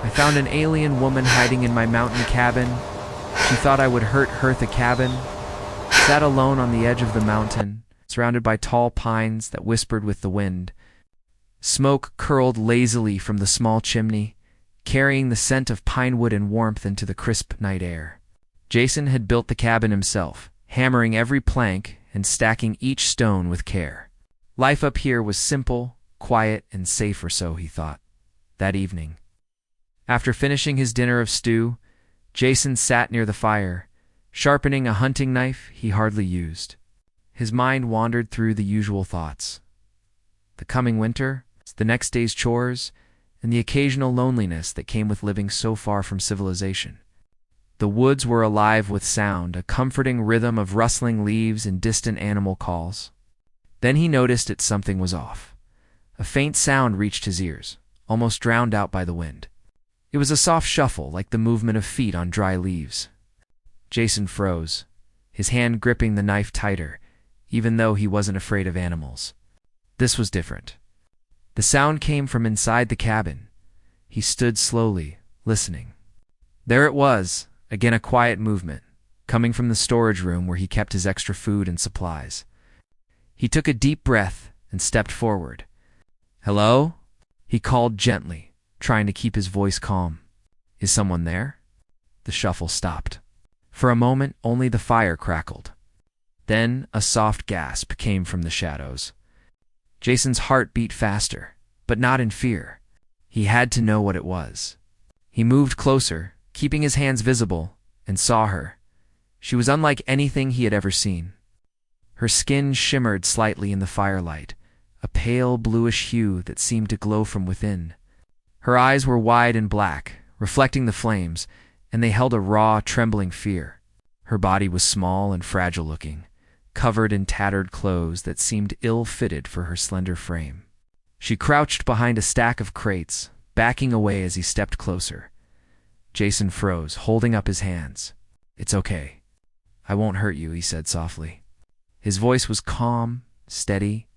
I found an alien woman hiding in my mountain cabin. She thought I would hurt her the cabin. Sat alone on the edge of the mountain, surrounded by tall pines that whispered with the wind. Smoke curled lazily from the small chimney, carrying the scent of pine wood and warmth into the crisp night air. Jason had built the cabin himself, hammering every plank and stacking each stone with care. Life up here was simple, quiet, and safe, or so he thought. That evening, after finishing his dinner of stew, Jason sat near the fire, sharpening a hunting knife he hardly used. His mind wandered through the usual thoughts. The coming winter, the next day's chores, and the occasional loneliness that came with living so far from civilization. The woods were alive with sound, a comforting rhythm of rustling leaves and distant animal calls. Then he noticed that something was off. A faint sound reached his ears, almost drowned out by the wind. It was a soft shuffle, like the movement of feet on dry leaves. Jason froze, his hand gripping the knife tighter, even though he wasn't afraid of animals. This was different. The sound came from inside the cabin. He stood slowly, listening. There it was, again a quiet movement, coming from the storage room where he kept his extra food and supplies. He took a deep breath and stepped forward. "Hello?" he called gently, trying to keep his voice calm. "Is someone there?" The shuffle stopped. For a moment, only the fire crackled. Then a soft gasp came from the shadows. Jason's heart beat faster, but not in fear. He had to know what it was. He moved closer, keeping his hands visible, and saw her. She was unlike anything he had ever seen. Her skin shimmered slightly in the firelight, a pale bluish hue that seemed to glow from within. Her eyes were wide and black, reflecting the flames, and they held a raw, trembling fear. Her body was small and fragile-looking, covered in tattered clothes that seemed ill-fitted for her slender frame. She crouched behind a stack of crates, backing away as he stepped closer. Jason froze, holding up his hands. "It's okay. I won't hurt you," he said softly. His voice was calm, steady.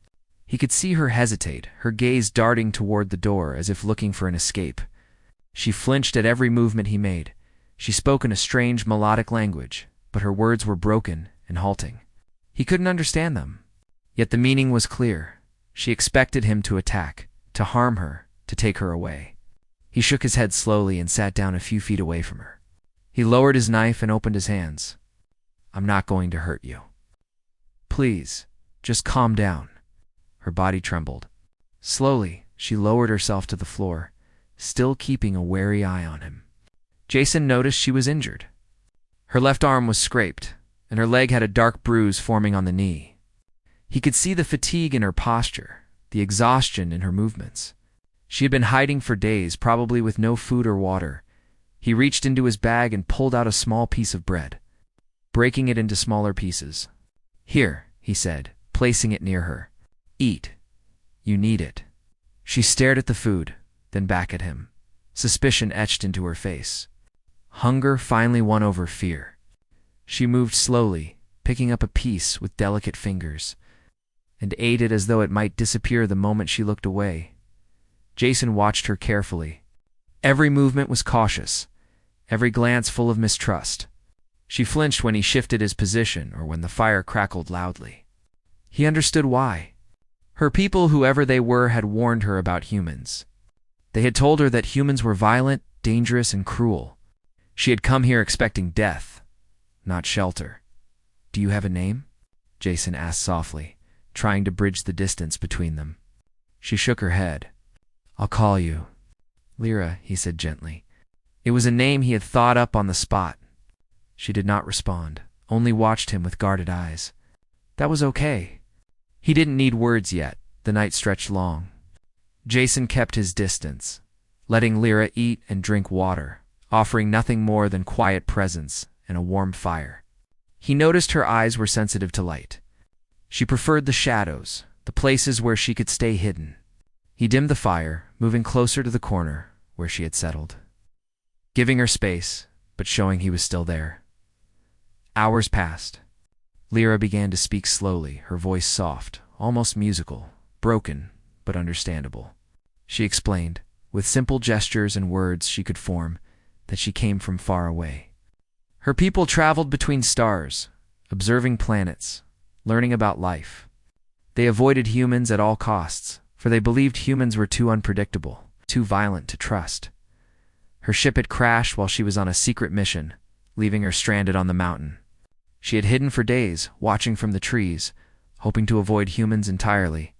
He could see her hesitate, her gaze darting toward the door as if looking for an escape. She flinched at every movement he made. She spoke in a strange melodic language, but her words were broken and halting. He couldn't understand them, yet the meaning was clear. She expected him to attack, to harm her, to take her away. He shook his head slowly and sat down a few feet away from her. He lowered his knife and opened his hands. "I'm not going to hurt you. Please, just calm down." Her body trembled. Slowly, she lowered herself to the floor, still keeping a wary eye on him. Jason noticed she was injured. Her left arm was scraped, and her leg had a dark bruise forming on the knee. He could see the fatigue in her posture, the exhaustion in her movements. She had been hiding for days, probably with no food or water. He reached into his bag and pulled out a small piece of bread, breaking it into smaller pieces. "Here," he said, placing it near her. "Eat. You need it." She stared at the food, then back at him, suspicion etched into her face. Hunger finally won over fear. She moved slowly, picking up a piece with delicate fingers, and ate it as though it might disappear the moment she looked away. Jason watched her carefully. Every movement was cautious, every glance full of mistrust. She flinched when he shifted his position or when the fire crackled loudly. He understood why. Her people, whoever they were, had warned her about humans. They had told her that humans were violent, dangerous, and cruel. She had come here expecting death, not shelter. "Do you have a name?" Jason asked softly, trying to bridge the distance between them. She shook her head. "I'll call you Lyra," he said gently. It was a name he had thought up on the spot. She did not respond, only watched him with guarded eyes. That was okay. He didn't need words yet. The night stretched long. Jason kept his distance, letting Lyra eat and drink water, offering nothing more than quiet presence and a warm fire. He noticed her eyes were sensitive to light. She preferred the shadows, the places where she could stay hidden. He dimmed the fire, moving closer to the corner where she had settled, giving her space, but showing he was still there. Hours passed. Lyra began to speak slowly, her voice soft, almost musical, broken, but understandable. She explained, with simple gestures and words she could form, that she came from far away. Her people traveled between stars, observing planets, learning about life. They avoided humans at all costs, for they believed humans were too unpredictable, too violent to trust. Her ship had crashed while she was on a secret mission, leaving her stranded on the mountain. She had hidden for days, watching from the trees, hoping to avoid humans entirely.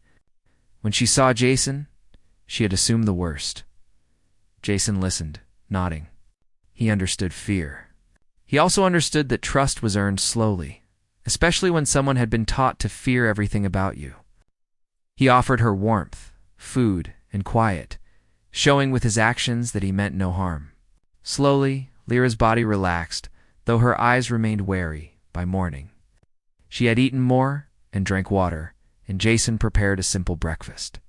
When she saw Jason, she had assumed the worst. Jason listened, nodding. He understood fear. He also understood that trust was earned slowly, especially when someone had been taught to fear everything about you. He offered her warmth, food, and quiet, showing with his actions that he meant no harm. Slowly, Lyra's body relaxed, though her eyes remained wary by morning. She had eaten more and drank water, and Jason prepared a simple breakfast.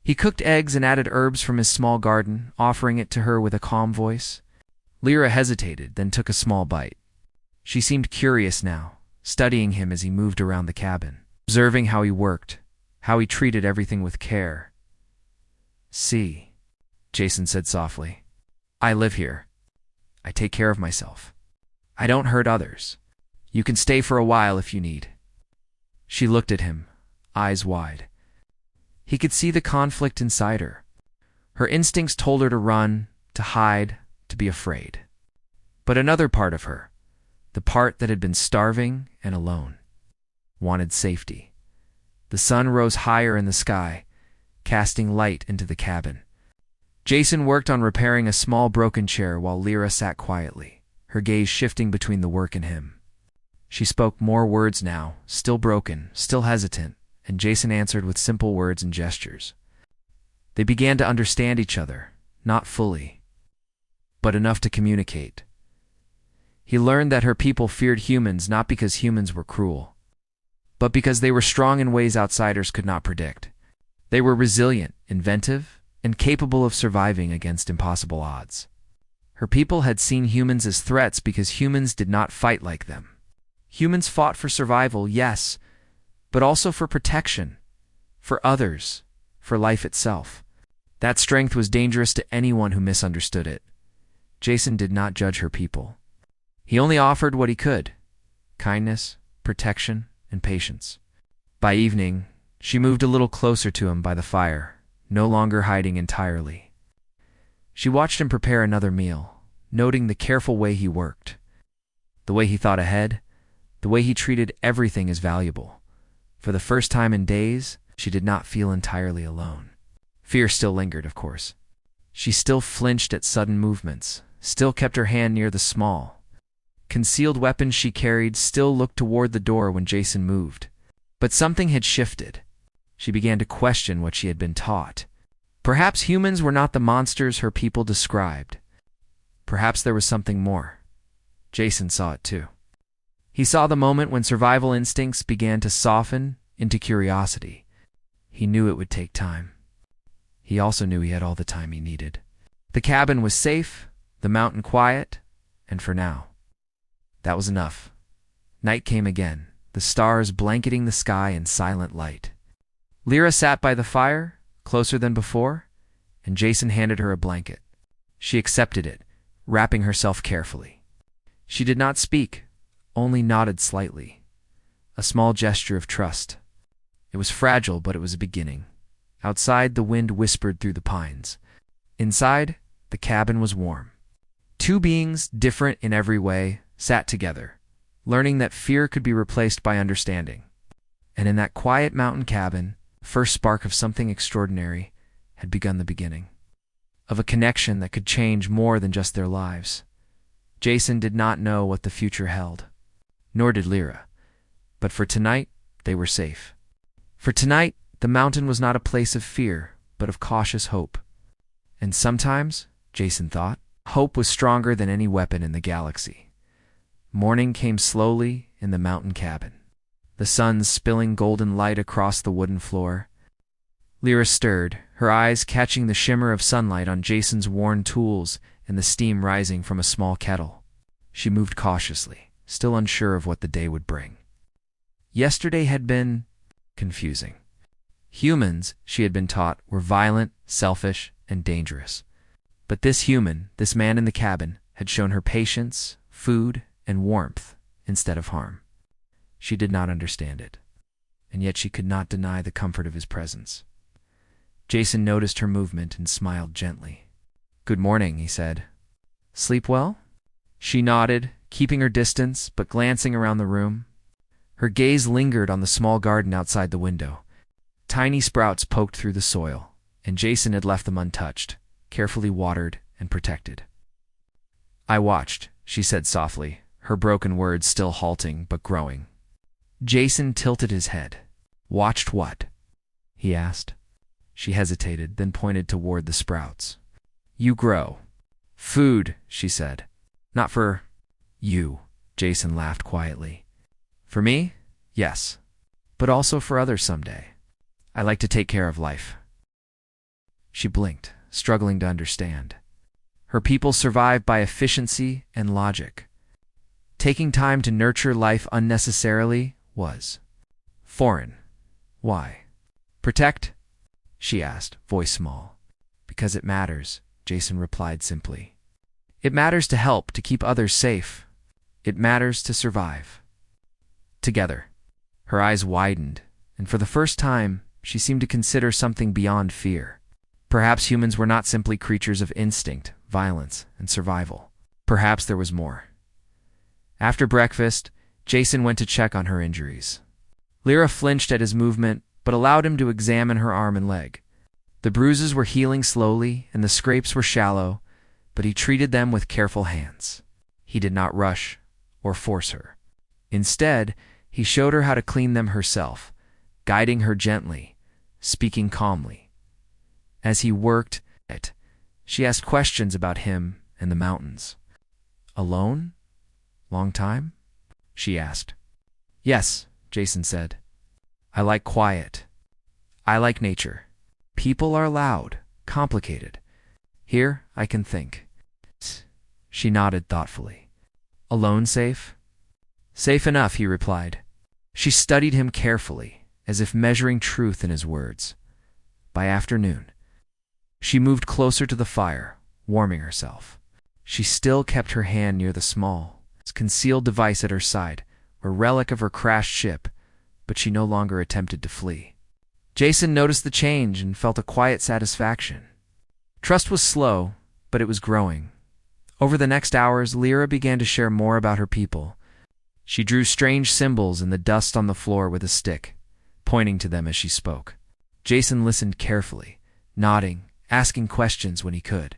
He cooked eggs and added herbs from his small garden, offering it to her with a calm voice. Lyra hesitated, then took a small bite. She seemed curious now, studying him as he moved around the cabin, observing how he worked, how he treated everything with care. "See," Jason said softly. "I live here. I take care of myself. I don't hurt others. You can stay for a while if you need." She looked at him, eyes wide. He could see the conflict inside her. Her instincts told her to run, to hide, to be afraid. But another part of her, the part that had been starving and alone, wanted safety. The sun rose higher in the sky, casting light into the cabin. Jason worked on repairing a small broken chair while Lyra sat quietly, her gaze shifting between the work and him. She spoke more words now, still broken, still hesitant, and Jason answered with simple words and gestures. They began to understand each other, not fully, but enough to communicate. He learned that her people feared humans not because humans were cruel, but because they were strong in ways outsiders could not predict. They were resilient, inventive, and capable of surviving against impossible odds. Her people had seen humans as threats because humans did not fight like them. Humans fought for survival, yes, but also for protection, for others, for life itself. That strength was dangerous to anyone who misunderstood it. Jason did not judge her people. He only offered what he could: kindness, protection, and patience. By evening, she moved a little closer to him by the fire, no longer hiding entirely. She watched him prepare another meal, noting the careful way he worked, the way he thought ahead, the way he treated everything as valuable. For the first time in days, she did not feel entirely alone. Fear still lingered, of course. She still flinched at sudden movements, still kept her hand near the small, concealed weapons she carried, still looked toward the door when Jason moved. But something had shifted. She began to question what she had been taught. Perhaps humans were not the monsters her people described. Perhaps there was something more. Jason saw it too. He saw the moment when survival instincts began to soften into curiosity. He knew it would take time. He also knew he had all the time he needed. The cabin was safe, the mountain quiet, and for now, that was enough. Night came again, the stars blanketing the sky in silent light. Lyra sat by the fire, closer than before, and Jason handed her a blanket. She accepted it, wrapping herself carefully. She did not speak, only nodded slightly, a small gesture of trust. It was fragile, but it was a beginning. Outside, the wind whispered through the pines. Inside, the cabin was warm. Two beings, different in every way, sat together, learning that fear could be replaced by understanding. And in that quiet mountain cabin, the first spark of something extraordinary had begun, the beginning of a connection that could change more than just their lives. Jason did not know what the future held, nor did Lyra, but for tonight, they were safe. For tonight, the mountain was not a place of fear, but of cautious hope. And sometimes, Jason thought, hope was stronger than any weapon in the galaxy. Morning came slowly in the mountain cabin, the sun spilling golden light across the wooden floor. Lyra stirred, her eyes catching the shimmer of sunlight on Jason's worn tools and the steam rising from a small kettle. She moved cautiously, still unsure of what the day would bring. Yesterday had been confusing. Humans, she had been taught, were violent, selfish, and dangerous. But this human, this man in the cabin, had shown her patience, food, and warmth instead of harm. She did not understand it, and yet she could not deny the comfort of his presence. Jason noticed her movement and smiled gently. "Good morning," he said. "Sleep well?" She nodded, keeping her distance but glancing around the room. Her gaze lingered on the small garden outside the window. Tiny sprouts poked through the soil, and Jason had left them untouched, carefully watered and protected. "I watched," she said softly, her broken words still halting but growing. Jason tilted his head. "Watched what?" he asked. She hesitated, then pointed toward the sprouts. "You grow." "Food," she said. "Not for you," Jason laughed quietly. "For me? Yes. But also for others someday. I like to take care of life." She blinked, struggling to understand. Her people survive by efficiency and logic. Taking time to nurture life unnecessarily was foreign. "Why? Protect?" she asked, voice small. "Because it matters," Jason replied simply. "It matters to help, to keep others safe. It matters to survive." Together. Her eyes widened, and for the first time, she seemed to consider something beyond fear. Perhaps humans were not simply creatures of instinct, violence, and survival. Perhaps there was more. After breakfast, Jason went to check on her injuries. Lyra flinched at his movement, but allowed him to examine her arm and leg. The bruises were healing slowly, and the scrapes were shallow, but he treated them with careful hands. He did not rush or force her. Instead, he showed her how to clean them herself, guiding her gently, speaking calmly. As he worked it, she asked questions about him and the mountains. "Alone? Long time?" she asked. "Yes," Jason said. "I like quiet. I like nature. People are loud, complicated. Here, I can think." She nodded thoughtfully. "Alone safe?" "Safe enough," he replied. She studied him carefully, as if measuring truth in his words. By afternoon, she moved closer to the fire, warming herself. She still kept her hand near the small, concealed device at her side, a relic of her crashed ship, but she no longer attempted to flee. Jason noticed the change and felt a quiet satisfaction. Trust was slow, but it was growing. Over the next hours, Lyra began to share more about her people. She drew strange symbols in the dust on the floor with a stick, pointing to them as she spoke. Jason listened carefully, nodding, asking questions when he could.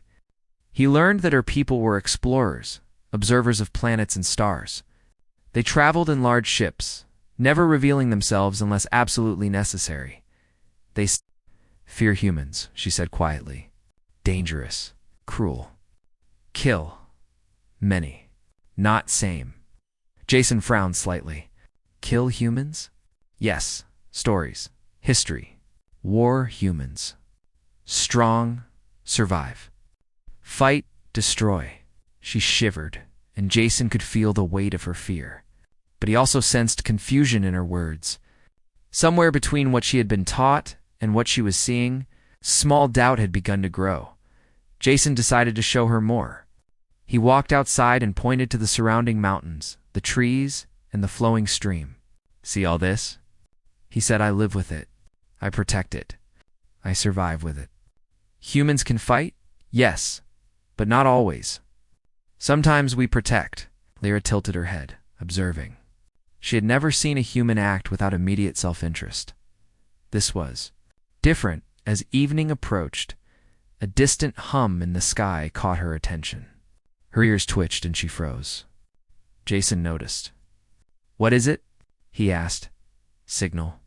He learned that her people were explorers, observers of planets and stars. They traveled in large ships, never revealing themselves unless absolutely necessary. They fear humans, she said quietly. Dangerous, cruel. Kill. Many. Not same. Jason frowned slightly. Kill humans? Yes. Stories. History. War humans. Strong. Survive. Fight. Destroy. She shivered, and Jason could feel the weight of her fear. But he also sensed confusion in her words. Somewhere between what she had been taught and what she was seeing, small doubt had begun to grow. Jason decided to show her more. He walked outside and pointed to the surrounding mountains, the trees, and the flowing stream. "See all this?" He said, "I live with it. I protect it. I survive with it. Humans can fight? Yes, but not always. Sometimes we protect." Lyra tilted her head, observing. She had never seen a human act without immediate self-interest. This was different. As evening approached, a distant hum in the sky caught her attention. Her ears twitched and she froze. Jason noticed. "What is it?" he asked. "Signal."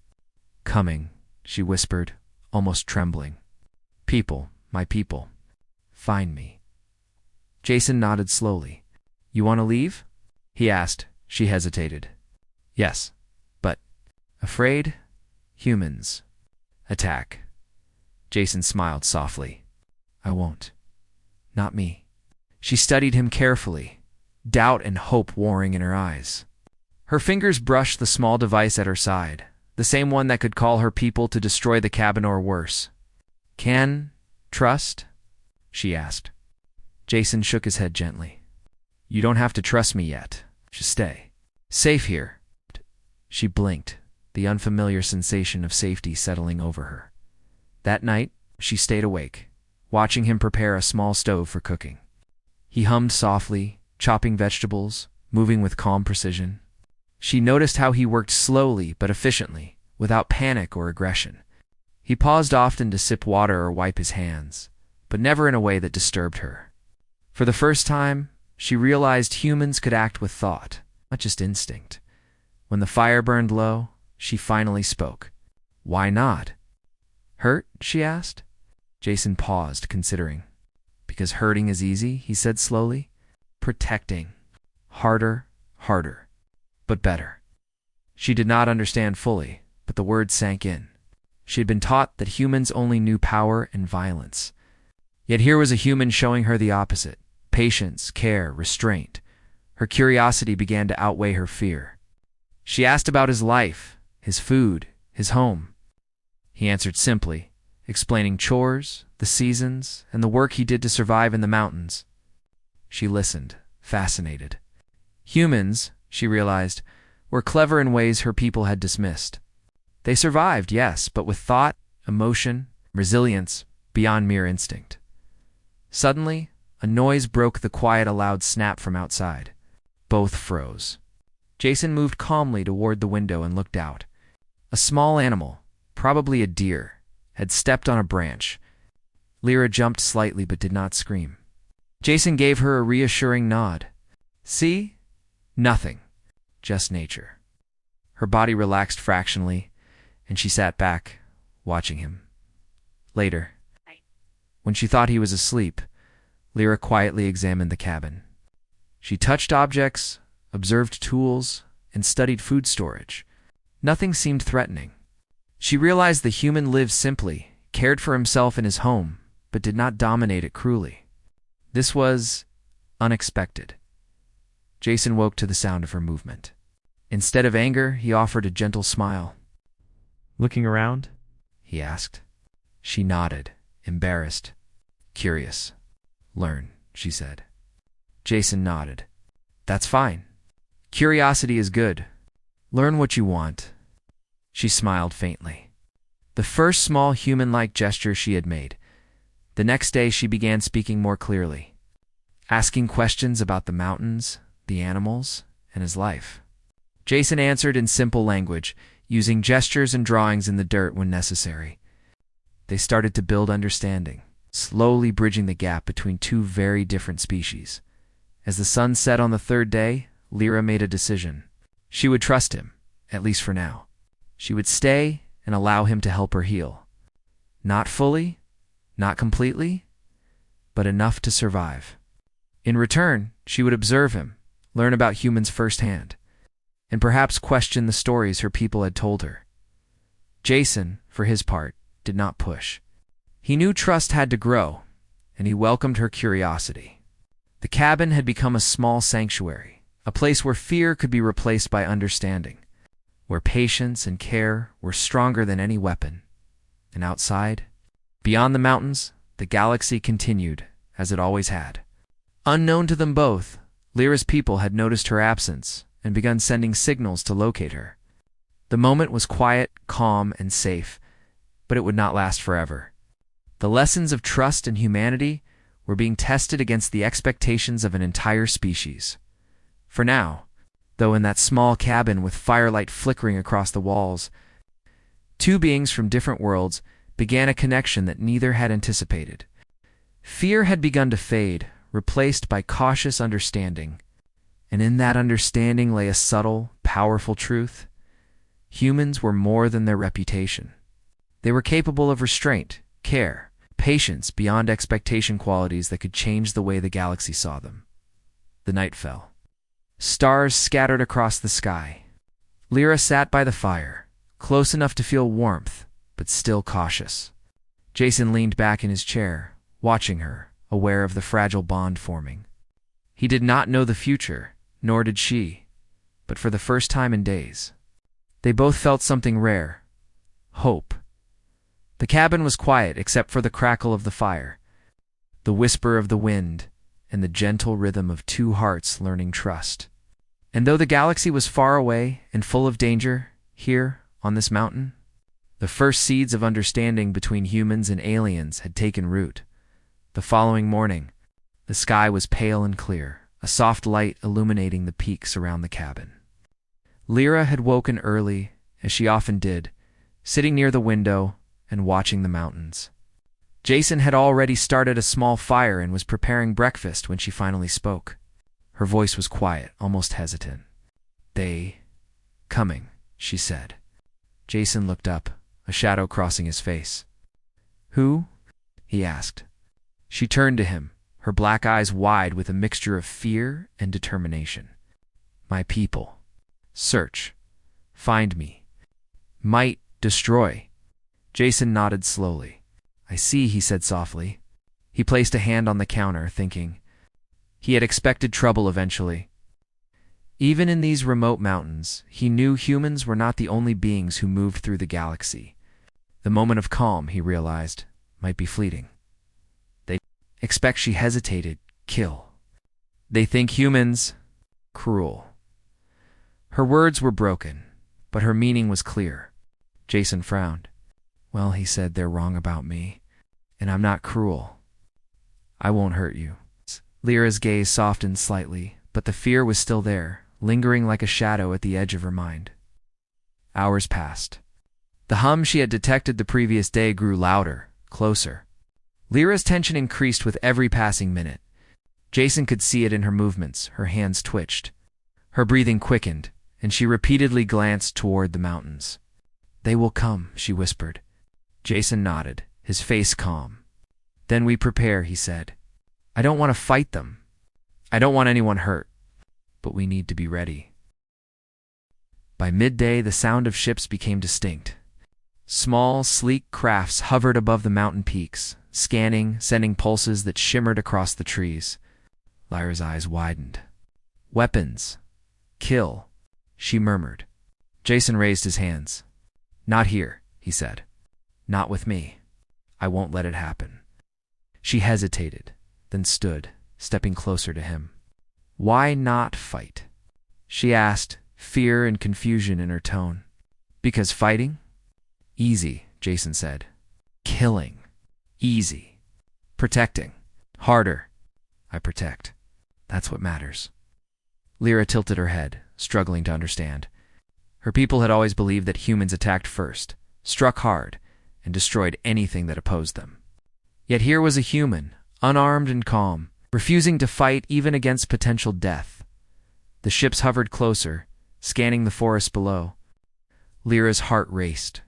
"Coming," she whispered, almost trembling. "People, my people. Find me." Jason nodded slowly. "You want to leave?" he asked. She hesitated. "Yes, but afraid? Humans. Attack." Jason smiled softly. "I won't. Not me." She studied him carefully, doubt and hope warring in her eyes. Her fingers brushed the small device at her side, the same one that could call her people to destroy the cabin or worse. "Can trust?" she asked. Jason shook his head gently. You don't have to trust me yet. Just stay. Safe here. She blinked, the unfamiliar sensation of safety settling over her. That night, she stayed awake, watching him prepare a small stove for cooking. He hummed softly, chopping vegetables, moving with calm precision. She noticed how he worked slowly but efficiently, without panic or aggression. He paused often to sip water or wipe his hands, but never in a way that disturbed her. For the first time, she realized humans could act with thought, not just instinct. When the fire burned low, she finally spoke. Why not? Hurt? She asked. Jason paused, considering. Because hurting is easy, he said slowly. Protecting. Harder, but better. She did not understand fully, but the words sank in. She had been taught that humans only knew power and violence. Yet here was a human showing her the opposite. Patience, care, restraint. Her curiosity began to outweigh her fear. She asked about his life, his food, his home. He answered simply, explaining chores, the seasons, and the work he did to survive in the mountains. She listened, fascinated. Humans, she realized, were clever in ways her people had dismissed. They survived, yes, but with thought, emotion, resilience, beyond mere instinct. Suddenly, a noise broke the quiet, a loud snap from outside. Both froze. Jason moved calmly toward the window and looked out. A small animal, probably a deer, had stepped on a branch. Lyra jumped slightly but did not scream. Jason gave her a reassuring nod. See? Nothing. Just nature. Her body relaxed fractionally, and she sat back, watching him. Later, when she thought he was asleep, Lyra quietly examined the cabin. She touched objects, observed tools, and studied food storage. Nothing seemed threatening. She realized the human lived simply, cared for himself and his home, but did not dominate it cruelly. This was unexpected. Jason woke to the sound of her movement. Instead of anger, he offered a gentle smile. Looking around? He asked. She nodded, embarrassed, curious. Learn, she said. Jason nodded. That's fine. Curiosity is good. Learn what you want. She smiled faintly. The first small human-like gesture she had made. The next day she began speaking more clearly, asking questions about the mountains, the animals, and his life. Jason answered in simple language, using gestures and drawings in the dirt when necessary. They started to build understanding, slowly bridging the gap between two very different species. As the sun set on the third day, Lyra made a decision. She would trust him, at least for now. She would stay and allow him to help her heal. Not fully, not completely, but enough to survive. In return, she would observe him, learn about humans firsthand, and perhaps question the stories her people had told her. Jason, for his part, did not push. He knew trust had to grow, and he welcomed her curiosity. The cabin had become a small sanctuary, a place where fear could be replaced by understanding, where patience and care were stronger than any weapon. And outside, beyond the mountains, the galaxy continued, as it always had. Unknown to them both, Lyra's people had noticed her absence and begun sending signals to locate her. The moment was quiet, calm, and safe, but it would not last forever. The lessons of trust and humanity were being tested against the expectations of an entire species. For now, though in that small cabin with firelight flickering across the walls, two beings from different worlds began a connection that neither had anticipated. Fear had begun to fade, replaced by cautious understanding. And in that understanding lay a subtle, powerful truth. Humans were more than their reputation. They were capable of restraint, care, patience beyond expectation, qualities that could change the way the galaxy saw them. The night fell. Stars scattered across the sky. Lyra sat by the fire, close enough to feel warmth, but still cautious. Jason leaned back in his chair, watching her, aware of the fragile bond forming. He did not know the future, nor did she, but for the first time in days, they both felt something rare: hope. The cabin was quiet except for the crackle of the fire, the whisper of the wind, and the gentle rhythm of two hearts learning trust. And though the galaxy was far away and full of danger, here, on this mountain, the first seeds of understanding between humans and aliens had taken root. The following morning, the sky was pale and clear, a soft light illuminating the peaks around the cabin. Lyra had woken early, as she often did, sitting near the window and watching the mountains. Jason had already started a small fire and was preparing breakfast when she finally spoke. Her voice was quiet, almost hesitant. "They coming," she said. Jason looked up, a shadow crossing his face. "Who?" he asked. She turned to him, her black eyes wide with a mixture of fear and determination. "My people. Search. Find me. Might destroy." Jason nodded slowly. "I see," he said softly. He placed a hand on the counter, thinking. He had expected trouble eventually. Even in these remote mountains, he knew humans were not the only beings who moved through the galaxy. The moment of calm, he realized, might be fleeting. They expect she hesitated, kill. They think humans cruel. Her words were broken, but her meaning was clear. Jason frowned. "Well," he said, "they're wrong about me, and I'm not cruel. I won't hurt you." Lyra's gaze softened slightly, but the fear was still there, lingering like a shadow at the edge of her mind. Hours passed. The hum she had detected the previous day grew louder, closer. Lyra's tension increased with every passing minute. Jason could see it in her movements, her hands twitched. Her breathing quickened, and she repeatedly glanced toward the mountains. "They will come," she whispered. Jason nodded, his face calm. "Then we prepare," he said. "I don't want to fight them. I don't want anyone hurt. But we need to be ready." By midday, the sound of ships became distinct. Small, sleek crafts hovered above the mountain peaks, scanning, sending pulses that shimmered across the trees. Lyra's eyes widened. "Weapons. Kill," she murmured. Jason raised his hands. "Not here," he said. "Not with me. I won't let it happen." She hesitated, then stood, stepping closer to him. "Why not fight?" she asked, fear and confusion in her tone. "Because fighting? Easy," Jason said. "Killing? Easy. Protecting? Harder. I protect. That's what matters." Lyra tilted her head, struggling to understand. Her people had always believed that humans attacked first, struck hard, and destroyed anything that opposed them. Yet here was a human, unarmed and calm, refusing to fight even against potential death. The ships hovered closer, scanning the forest below. Lyra's heart raced.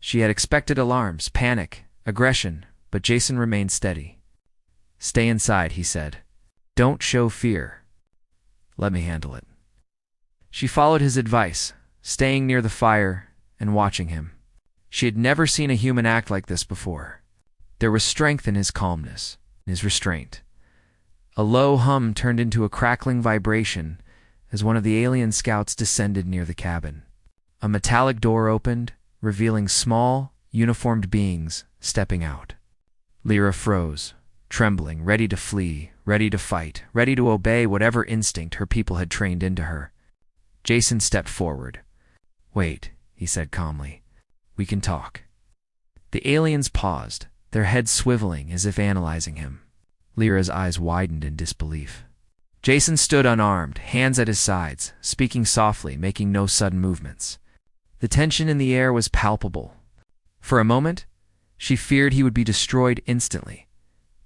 She had expected alarms, panic, aggression, but Jason remained steady. "Stay inside," he said. "Don't show fear. Let me handle it." She followed his advice, staying near the fire and watching him. She had never seen a human act like this before. There was strength in his calmness, in his restraint. A low hum turned into a crackling vibration as one of the alien scouts descended near the cabin. A metallic door opened, revealing small, uniformed beings stepping out. Lyra froze, trembling, ready to flee, ready to fight, ready to obey whatever instinct her people had trained into her. Jason stepped forward. "Wait," he said calmly. "We can talk." The aliens paused, their heads swiveling as if analyzing him. Lyra's eyes widened in disbelief. Jason stood unarmed, hands at his sides, speaking softly, making no sudden movements. The tension in the air was palpable. For a moment, she feared he would be destroyed instantly,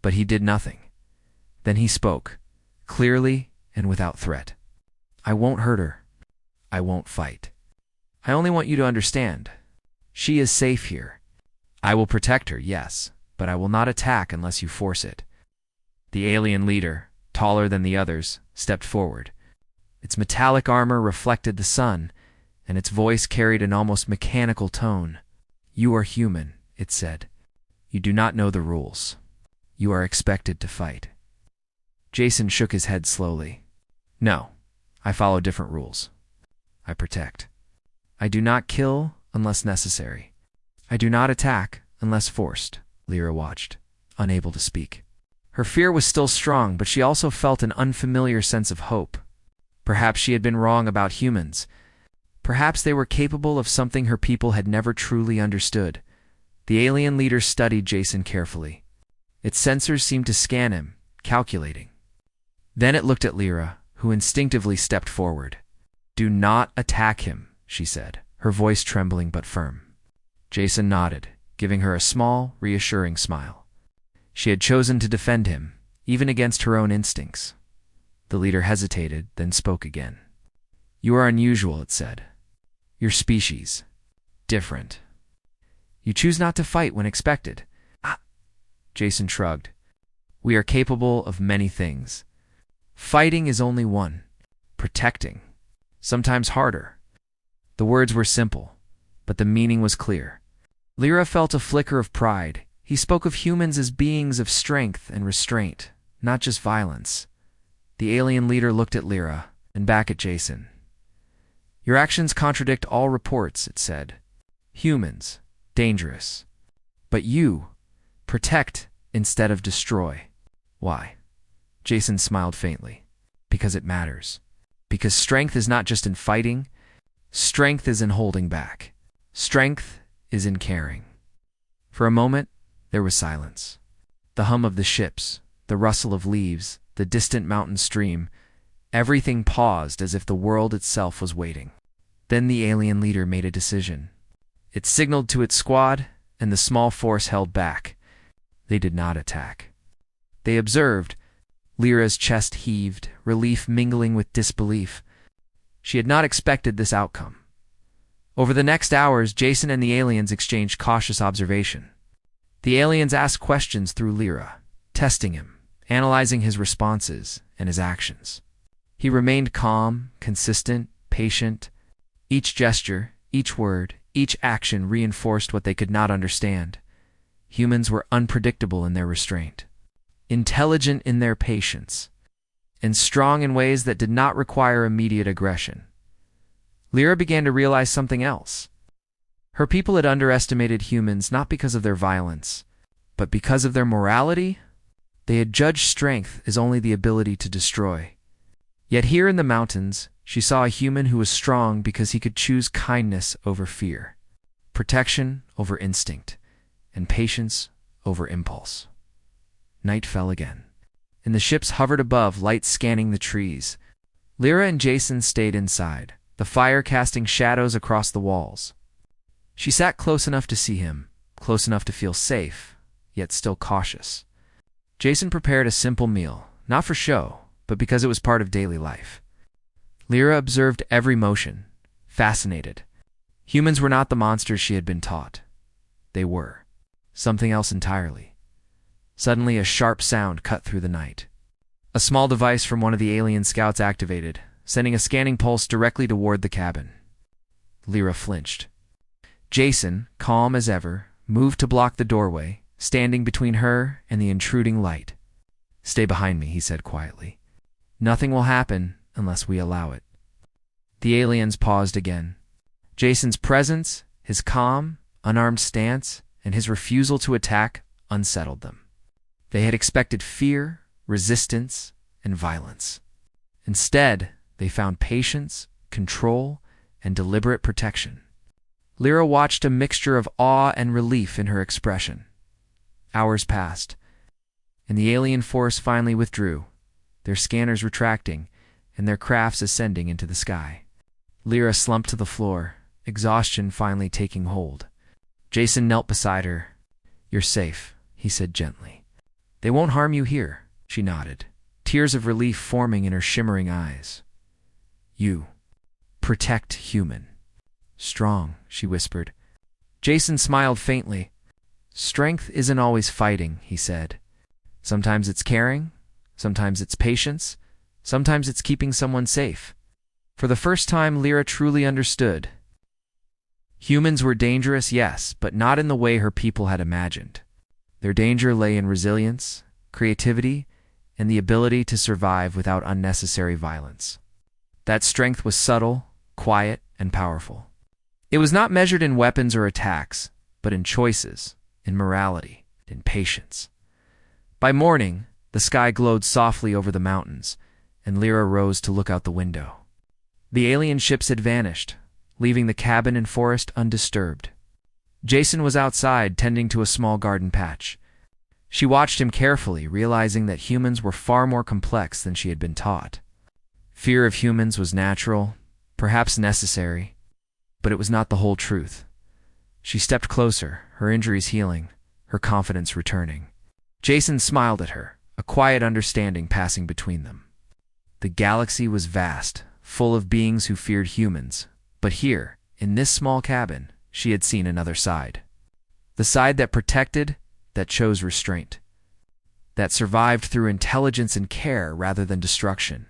but he did nothing. Then he spoke, clearly and without threat. "I won't hurt her. I won't fight. I only want you to understand. She is safe here. I will protect her, yes, but I will not attack unless you force it." The alien leader, taller than the others, stepped forward. Its metallic armor reflected the sun, and its voice carried an almost mechanical tone. "You are human," it said. "You do not know the rules. You are expected to fight." Jason shook his head slowly. "No, I follow different rules. I protect. I do not kill unless necessary. I do not attack unless forced." Lyra watched, unable to speak. Her fear was still strong, but she also felt an unfamiliar sense of hope. Perhaps she had been wrong about humans. Perhaps they were capable of something her people had never truly understood. The alien leader studied Jason carefully. Its sensors seemed to scan him, calculating. Then it looked at Lyra, who instinctively stepped forward. "Do not attack him," she said, her voice trembling but firm. Jason nodded, giving her a small, reassuring smile. She had chosen to defend him, even against her own instincts. The leader hesitated, then spoke again. "You are unusual," it said. "Your species. Different. You choose not to fight when expected." Jason shrugged. "We are capable of many things. Fighting is only one. Protecting. Sometimes harder." The words were simple, but the meaning was clear. Lyra felt a flicker of pride. He spoke of humans as beings of strength and restraint, not just violence. The alien leader looked at Lyra, and back at Jason. "Your actions contradict all reports," it said. "Humans, dangerous. But you, protect instead of destroy. Why?" Jason smiled faintly. "Because it matters. Because strength is not just in fighting. Strength is in holding back. Strength is in caring." For a moment, there was silence. The hum of the ships, the rustle of leaves, the distant mountain stream, everything paused as if the world itself was waiting. Then the alien leader made a decision. It signaled to its squad, and the small force held back. They did not attack. They observed. Lyra's chest heaved, relief mingling with disbelief. She had not expected this outcome. Over the next hours, Jason and the aliens exchanged cautious observation. The aliens asked questions through Lyra, testing him, analyzing his responses and his actions. He remained calm, consistent, patient. Each gesture, each word, each action reinforced what they could not understand. Humans were unpredictable in their restraint, intelligent in their patience, and strong in ways that did not require immediate aggression. Lyra began to realize something else. Her people had underestimated humans not because of their violence, but because of their morality. They had judged strength as only the ability to destroy. Yet here in the mountains, she saw a human who was strong because he could choose kindness over fear, protection over instinct, and patience over impulse. Night fell again, and the ships hovered above, light scanning the trees. Lyra and Jason stayed inside, the fire casting shadows across the walls. She sat close enough to see him, close enough to feel safe, yet still cautious. Jason prepared a simple meal, not for show, but because it was part of daily life. Lyra observed every motion, fascinated. Humans were not the monsters she had been taught. They were something else entirely. Suddenly, a sharp sound cut through the night. A small device from one of the alien scouts activated, sending a scanning pulse directly toward the cabin. Lyra flinched. Jason, calm as ever, moved to block the doorway, standing between her and the intruding light. "Stay behind me," he said quietly. "Nothing will happen unless we allow it." The aliens paused again. Jason's presence, his calm, unarmed stance, and his refusal to attack unsettled them. They had expected fear, resistance, and violence. Instead, they found patience, control, and deliberate protection. Lyra watched a mixture of awe and relief in her expression. Hours passed, and the alien force finally withdrew, their scanners retracting, and their crafts ascending into the sky. Lyra slumped to the floor, exhaustion finally taking hold. Jason knelt beside her. "You're safe," he said gently. "They won't harm you here," she nodded, tears of relief forming in her shimmering eyes. "You protect human." "Strong," she whispered. Jason smiled faintly. "Strength isn't always fighting," he said. "Sometimes it's caring, sometimes it's patience, sometimes it's keeping someone safe." For the first time, Lyra truly understood. Humans were dangerous, yes, but not in the way her people had imagined. Their danger lay in resilience, creativity, and the ability to survive without unnecessary violence. That strength was subtle, quiet, and powerful. It was not measured in weapons or attacks, but in choices, in morality, in patience. By morning, The sky glowed softly over the mountains, and Lyra rose to look out the window. The alien ships had vanished, leaving the cabin and forest undisturbed. Jason was outside, tending to a small garden patch. She watched him carefully, realizing that humans were far more complex than she had been taught. Fear of humans was natural, perhaps necessary, but it was not the whole truth. She stepped closer, her injuries healing, her confidence returning. Jason smiled at her, a quiet understanding passing between them. The galaxy was vast, full of beings who feared humans, but here, in this small cabin, she had seen another side. The side that protected, that chose restraint, that survived through intelligence and care rather than destruction.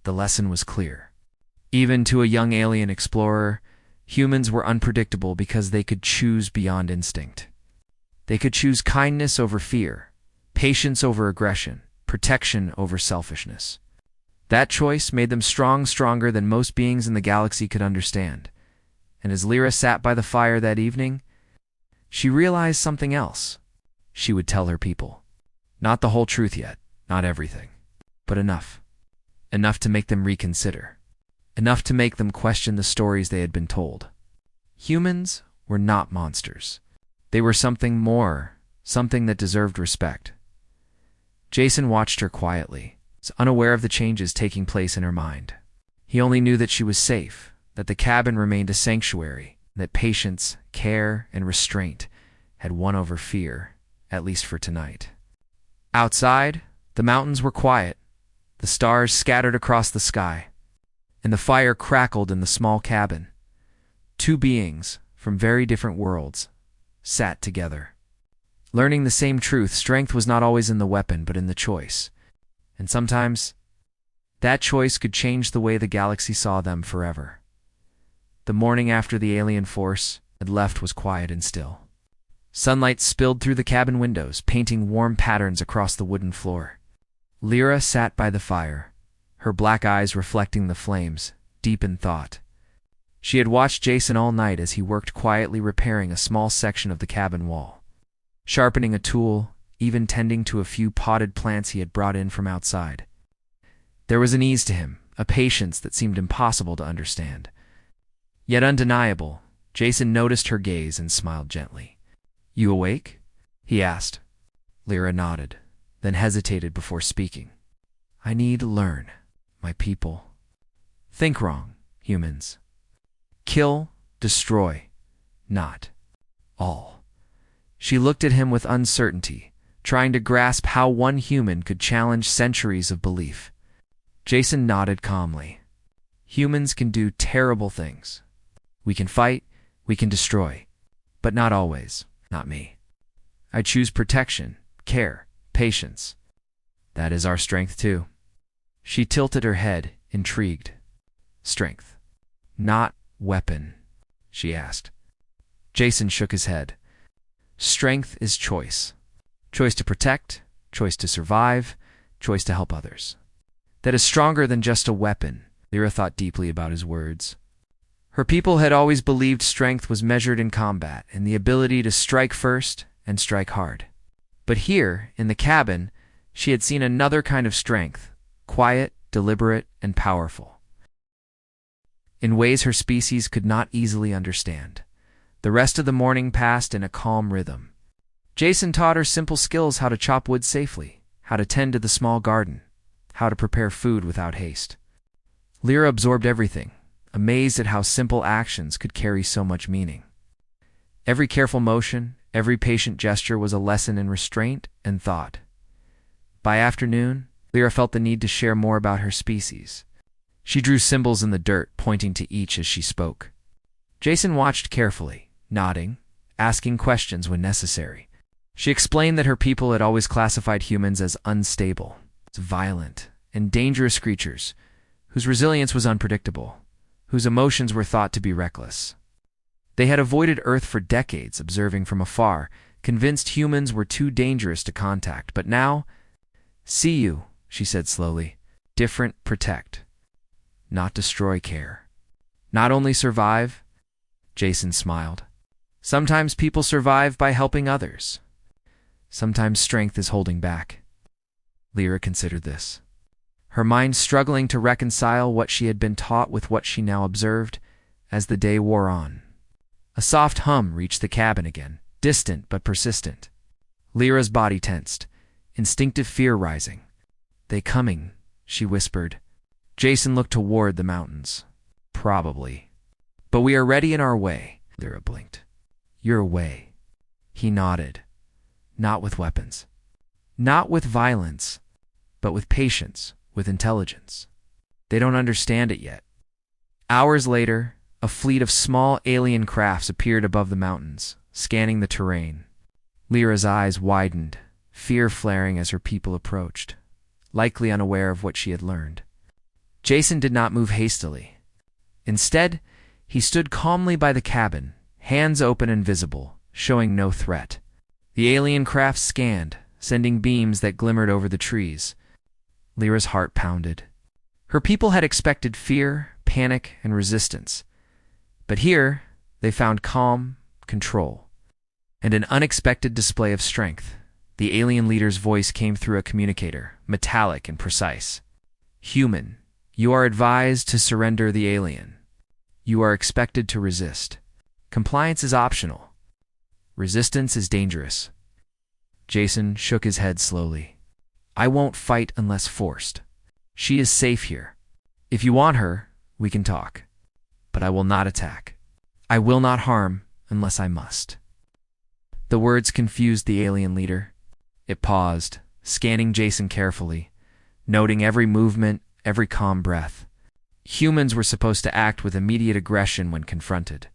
The lesson was clear. Even to a young alien explorer, humans were unpredictable because they could choose beyond instinct. They could choose kindness over fear, patience over aggression, protection over selfishness. That choice made them stronger than most beings in the galaxy could understand. And as Lyra sat by the fire that evening, she realized something else. She would tell her people. Not the whole truth yet, not everything, but enough. Enough to make them reconsider. Enough to make them question the stories they had been told. Humans were not monsters. They were something more, something that deserved respect. Jason watched her quietly, unaware of the changes taking place in her mind. He only knew that she was safe, that the cabin remained a sanctuary, that patience, care, and restraint had won over fear, at least for tonight. Outside, the mountains were quiet, the stars scattered across the sky, and the fire crackled in the small cabin. Two beings from very different worlds sat together. Learning the same truth, strength was not always in the weapon, but in the choice. And sometimes, that choice could change the way the galaxy saw them forever. The morning after the alien force had left was quiet and still. Sunlight spilled through the cabin windows, painting warm patterns across the wooden floor. Lyra sat by the fire, her black eyes reflecting the flames, deep in thought. She had watched Jason all night as he worked quietly repairing a small section of the cabin wall, sharpening a tool, even tending to a few potted plants he had brought in from outside. There was an ease to him, a patience that seemed impossible to understand. Yet undeniable, Jason noticed her gaze and smiled gently. "You awake?" he asked. Lyra nodded, then hesitated before speaking. "I need to learn, my people. Think wrong, humans. Kill, destroy, not all." She looked at him with uncertainty, trying to grasp how one human could challenge centuries of belief. Jason nodded calmly. "Humans can do terrible things. We can fight, we can destroy, but not always, not me. I choose protection, care, patience. That is our strength too." She tilted her head, intrigued. "Strength, not weapon?" she asked. Jason shook his head. "Strength is choice. Choice to protect, choice to survive, choice to help others. That is stronger than just a weapon." Lyra thought deeply about his words. Her people had always believed strength was measured in combat, in the ability to strike first and strike hard. But here, in the cabin, she had seen another kind of strength, quiet, deliberate, and powerful, in ways her species could not easily understand. The rest of the morning passed in a calm rhythm. Jason taught her simple skills: how to chop wood safely, how to tend to the small garden, how to prepare food without haste. Lyra absorbed everything, amazed at how simple actions could carry so much meaning. Every careful motion, every patient gesture was a lesson in restraint and thought. By afternoon, Lyra felt the need to share more about her species. She drew symbols in the dirt, pointing to each as she spoke. Jason watched carefully, nodding, asking questions when necessary. She explained that her people had always classified humans as unstable, violent, and dangerous creatures, whose resilience was unpredictable, whose emotions were thought to be reckless. They had avoided Earth for decades, observing from afar, convinced humans were too dangerous to contact. But now, "See you," she said slowly. "Different, protect. Not destroy, care. Not only survive." Jason smiled. "Sometimes people survive by helping others. Sometimes strength is holding back." Lyra considered this, her mind struggling to reconcile what she had been taught with what she now observed as the day wore on. A soft hum reached the cabin again, distant but persistent. Lyra's body tensed, instinctive fear rising. "They coming," she whispered. Jason looked toward the mountains. "Probably. But we are ready in our way," Lyra blinked. "Your way." He nodded. "Not with weapons. Not with violence, but with patience, with intelligence. They don't understand it yet." Hours later, a fleet of small alien crafts appeared above the mountains, scanning the terrain. Lyra's eyes widened, fear flaring as her people approached, likely unaware of what she had learned. Jason did not move hastily. Instead, he stood calmly by the cabin, hands open and visible, showing no threat. The alien craft scanned, sending beams that glimmered over the trees. Lyra's heart pounded. Her people had expected fear, panic, and resistance. But here, they found calm, control, and an unexpected display of strength. The alien leader's voice came through a communicator, metallic and precise. "Human, you are advised to surrender the alien. You are expected to resist. Compliance is optional. Resistance is dangerous." Jason shook his head slowly. "I won't fight unless forced. She is safe here. If you want her, we can talk. But I will not attack. I will not harm unless I must." The words confused the alien leader. It paused, scanning Jason carefully, noting every movement, every calm breath. Humans were supposed to act with immediate aggression when confronted.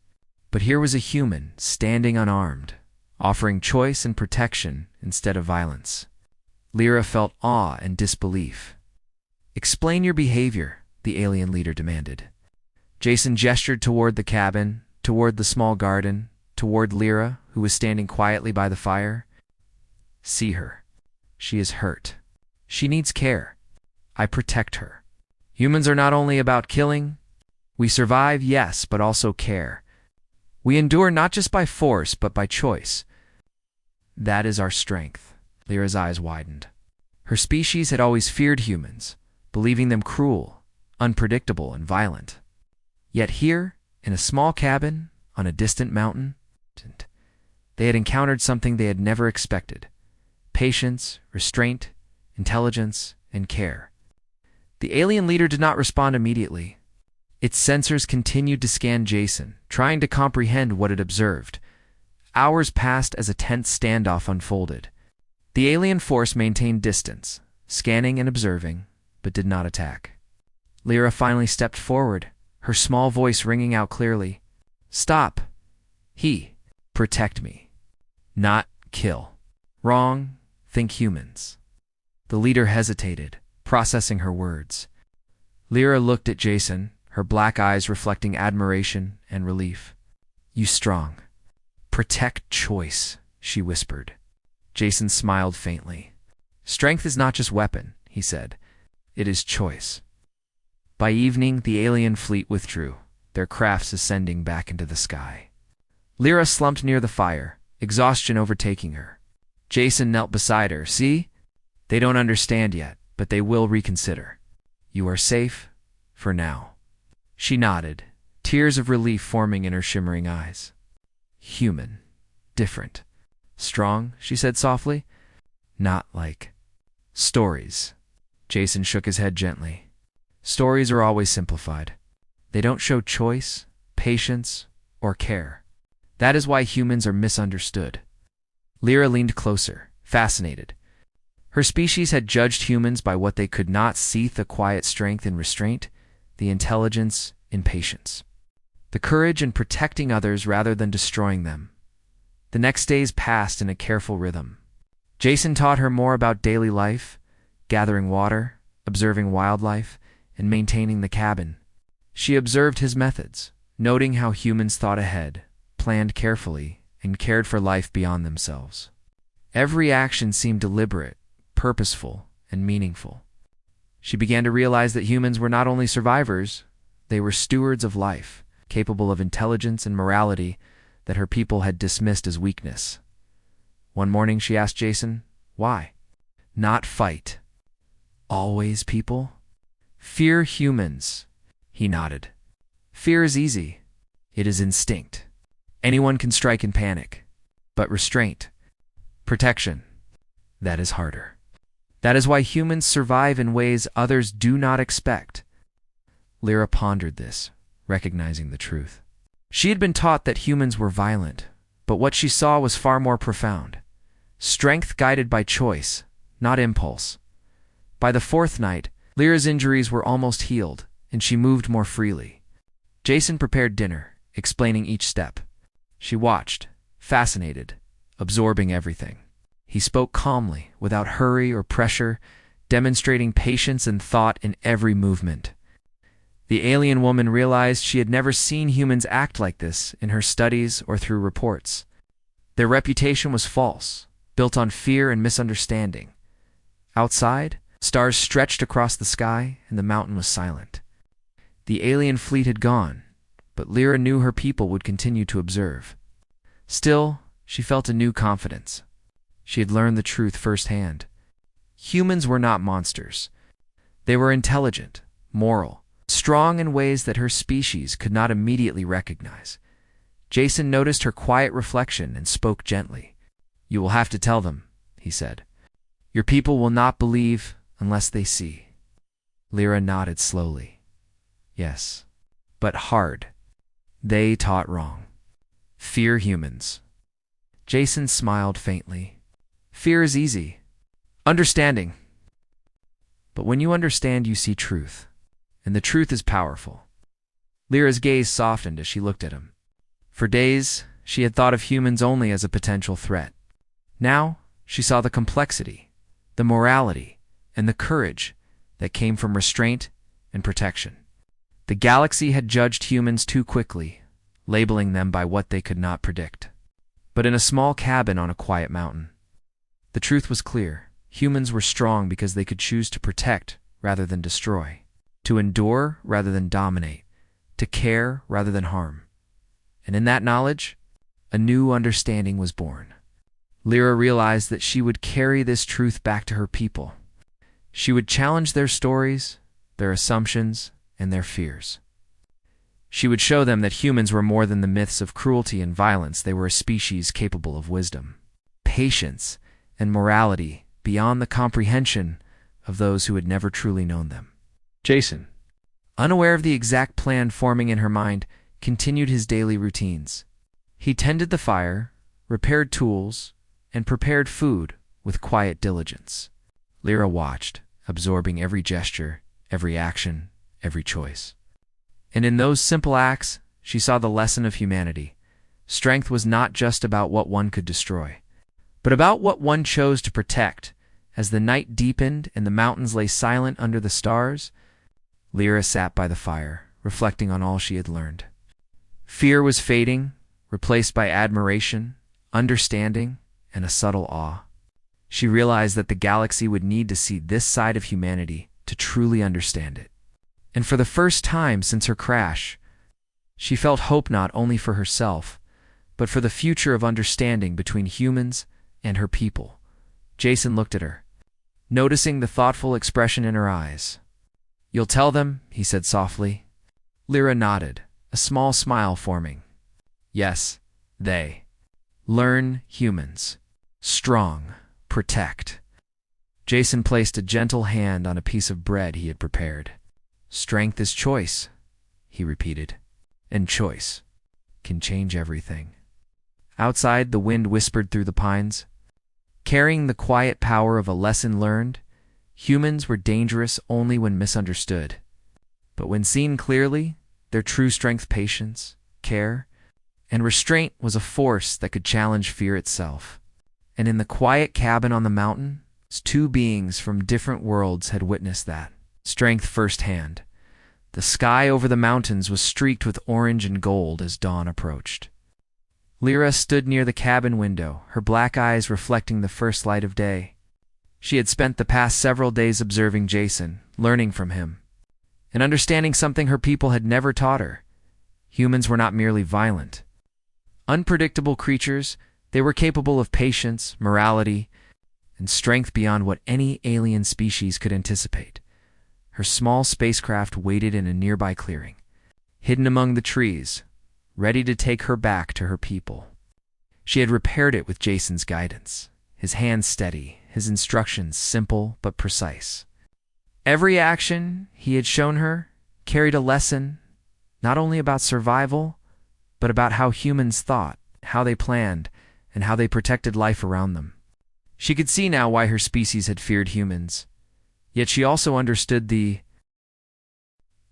But here was a human, standing unarmed, offering choice and protection instead of violence. Lyra felt awe and disbelief. "Explain your behavior," the alien leader demanded. Jason gestured toward the cabin, toward the small garden, toward Lyra, who was standing quietly by the fire. "See her. She is hurt. She needs care. I protect her. Humans are not only about killing. We survive, yes, but also care. We endure not just by force, but by choice. That is our strength." Lyra's eyes widened. Her species had always feared humans, believing them cruel, unpredictable, and violent. Yet here, in a small cabin on a distant mountain, they had encountered something they had never expected: patience, restraint, intelligence, and care. The alien leader did not respond immediately. Its sensors continued to scan Jason, trying to comprehend what it observed. Hours passed as a tense standoff unfolded. The alien force maintained distance, scanning and observing, but did not attack. Lyra finally stepped forward, her small voice ringing out clearly. "Stop. Protect me. Not kill. Wrong. Think humans." The leader hesitated, processing her words. Lyra looked at Jason, her black eyes reflecting admiration and relief. "You strong. Protect choice," she whispered. Jason smiled faintly. "Strength is not just weapon," he said. "It is choice." By evening, the alien fleet withdrew, their crafts ascending back into the sky. Lyra slumped near the fire, exhaustion overtaking her. Jason knelt beside her. "See? They don't understand yet, but they will reconsider. You are safe, for now." She nodded, tears of relief forming in her shimmering eyes. "Human. Different. Strong," she said softly. "Not like stories." Jason shook his head gently. "Stories are always simplified. They don't show choice, patience, or care. That is why humans are misunderstood." Lyra leaned closer, fascinated. Her species had judged humans by what they could not see: the quiet strength in restraint, the intelligence in patience, the courage in protecting others rather than destroying them. The next days passed in a careful rhythm. Jason taught her more about daily life, gathering water, observing wildlife, and maintaining the cabin. She observed his methods, noting how humans thought ahead, planned carefully, and cared for life beyond themselves. Every action seemed deliberate, purposeful, and meaningful. She began to realize that humans were not only survivors, they were stewards of life, capable of intelligence and morality that her people had dismissed as weakness. One morning she asked Jason, "Why?" "Not fight," Always, people? Fear humans. He nodded. Fear is easy. It is instinct. Anyone can strike in panic. But restraint, protection, that is harder. That is why humans survive in ways others do not expect. Lyra pondered this, recognizing the truth. She had been taught that humans were violent, but what she saw was far more profound. Strength guided by choice, not impulse. By the fourth night, Lyra's injuries were almost healed, and she moved more freely. Jason prepared dinner, explaining each step. She watched, fascinated, absorbing everything. He spoke calmly, without hurry or pressure, demonstrating patience and thought in every movement. The alien woman realized she had never seen humans act like this in her studies or through reports. Their reputation was false, built on fear and misunderstanding. Outside, stars stretched across the sky, and the mountain was silent. The alien fleet had gone, but Lyra knew her people would continue to observe. Still, she felt a new confidence. She had learned the truth firsthand. Humans were not monsters. They were intelligent, moral, strong in ways that her species could not immediately recognize. Jason noticed her quiet reflection and spoke gently. "You will have to tell them," he said. "Your people will not believe unless they see." Lyra nodded slowly. Yes, but hard. They taught wrong. Fear humans. Jason smiled faintly. Fear is easy. Understanding. But when you understand, you see truth. And the truth is powerful. Lyra's gaze softened as she looked at him. For days, she had thought of humans only as a potential threat. Now, she saw the complexity, the morality, and the courage that came from restraint and protection. The galaxy had judged humans too quickly, labeling them by what they could not predict. But in a small cabin on a quiet mountain, the truth was clear. Humans were strong because they could choose to protect rather than destroy, to endure rather than dominate, to care rather than harm. And in that knowledge, a new understanding was born. Lyra realized that she would carry this truth back to her people. She would challenge their stories, their assumptions, and their fears. She would show them that humans were more than the myths of cruelty and violence. They were a species capable of wisdom, patience, and morality beyond the comprehension of those who had never truly known them. Jason, unaware of the exact plan forming in her mind, continued his daily routines. He tended the fire, repaired tools, and prepared food with quiet diligence. Lyra watched, absorbing every gesture, every action, every choice. And in those simple acts, she saw the lesson of humanity. Strength was not just about what one could destroy, but about what one chose to protect. As the night deepened and the mountains lay silent under the stars, Lyra sat by the fire, reflecting on all she had learned. Fear was fading, replaced by admiration, understanding, and a subtle awe. She realized that the galaxy would need to see this side of humanity to truly understand it. And for the first time since her crash, she felt hope not only for herself, but for the future of understanding between humans and her people. Jason looked at her, noticing the thoughtful expression in her eyes. "You'll tell them," he said softly. Lyra nodded, a small smile forming. Yes, they. Learn humans. Strong. Protect. Jason placed a gentle hand on a piece of bread he had prepared. "Strength is choice," he repeated, "and choice can change everything." Outside, the wind whispered through the pines. Carrying the quiet power of a lesson learned, humans were dangerous only when misunderstood. But when seen clearly, their true strength, patience, care, and restraint was a force that could challenge fear itself. And in the quiet cabin on the mountain, two beings from different worlds had witnessed that strength firsthand. The sky over the mountains was streaked with orange and gold as dawn approached. Lyra stood near the cabin window, her black eyes reflecting the first light of day. She had spent the past several days observing Jason, learning from him, and understanding something her people had never taught her. Humans were not merely violent. Unpredictable creatures, they were capable of patience, morality, and strength beyond what any alien species could anticipate. Her small spacecraft waited in a nearby clearing, hidden among the trees, ready to take her back to her people. She had repaired it with Jason's guidance, his hands steady, his instructions simple but precise. Every action he had shown her carried a lesson, not only about survival, but about how humans thought, how they planned, and how they protected life around them. She could see now why her species had feared humans, yet she also understood the